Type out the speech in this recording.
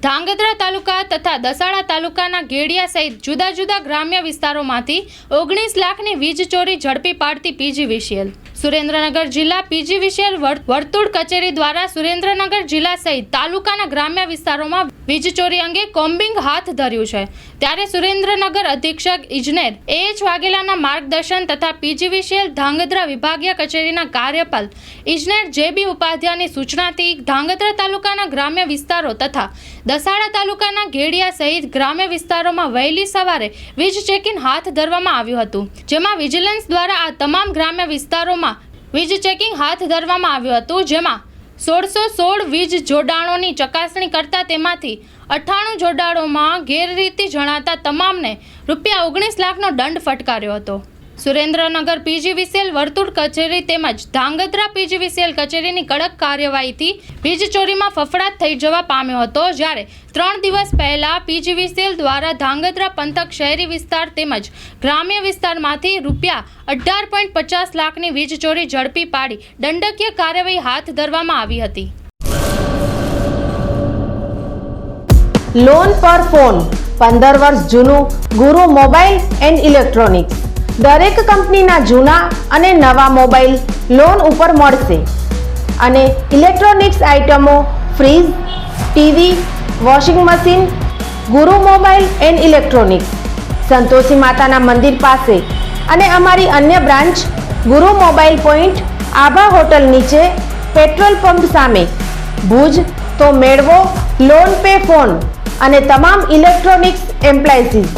ધાંગધ્રા તાલુકા તથા દસાડા તાલુકાના ગેડિયા સહિત જુદા જુદા ગ્રામ્ય વિસ્તારોમાંથી 19 લાખની વીજ ચોરી ઝડપી પાડતી પીજીવીસીએલ સુરેન્દ્રનગર જિલ્લા પીજીવીસીએલ વર્તુળ કચેરી દ્વારા સુરેન્દ્રનગર જિલ્લા સહિત તાલુકાના ગ્રામ્ય વિસ્તારોમાં વીજ ચોરી અંગે કોમ્બિંગ હાથ ધર્યું છે। ત્યારે સુરેન્દ્રનગર અધિક્ષક ઇજનેર એચ વાઘેલાના માર્ગદર્શન તથા પીજીવીસીએલ ધાંગધ્રા વિભાગીય કચેરીના કાર્યપાલ ઇજનેર જેબી ઉપાધ્યાયની સૂચનાથી ધાંગધ્રા તાલુકાના ગ્રામ્ય વિસ્તારો તથા દસાડા તાલુકાના ગેડિયા સહિત ગ્રામ્ય વિસ્તારોમાં વહેલી સવારે વીજ ચેકિંગ હાથ ધરવામાં આવ્યું હતું, જેમાં વિજિલન્સ દ્વારા આ તમામ ગ્રામ્ય વિસ્તારોમાં વીજ ચેકિંગ હાથ ધરવામાં આવ્યું હતું, જેમાં 1616 વીજ જોડાણોની ચકાસણી કરતા તેમાંથી 98 જોડાણોમાં ગેરરીતિ જણાતા તમામને ₹19 લાખનો દંડ ફટકાર્યો હતો। સુરેન્દ્રનગર પીજીવીસીએલ વર્તુળ કચેરી તેમજ ધાંગધ્રા પીજીવીસીએલ કચેરીની કડક કાર્યવાહીથી વીજ ચોરીમાં ફફડાટ થઈ જવા પામ્યો હતો, જ્યારે 3 દિવસ પહેલા પીજીવીસીએલ દ્વારા ધાંગધ્રા પંથક શહેરી વિસ્તાર તેમજ ગ્રામ્ય વિસ્તારમાંથી ₹18.50 લાખની વીજ ચોરી ઝડપી પાડી દંડકીય કાર્યવાહી હાથ ધરવામાં આવી હતી। લોન પર ફોન 15 વર્ષ જૂનું ગુરુ મોબાઈલ એન્ડ ઇલેક્ટ્રોનિક્સ દરેક કંપનીના જૂના અને નવા મોબાઈલ લોન ઉપર મળશે અને ઇલેક્ટ્રોનિક્સ આઇટમો ફ્રીજ, ટીવી, વોશિંગ મશીન ગુરુ મોબાઈલ એન્ડ ઇલેક્ટ્રોનિક્સ સંતોષી માતાના મંદિર પાસે અને અમારી અન્ય બ્રાન્ચ ગુરુ મોબાઈલ પોઈન્ટ આભા હોટલ નીચે પેટ્રોલ પંપ સામે ભુજ। તો મેળવો લોન પે ફોન અને તમામ ઇલેક્ટ્રોનિક્સ એપ્લાયન્સીસ।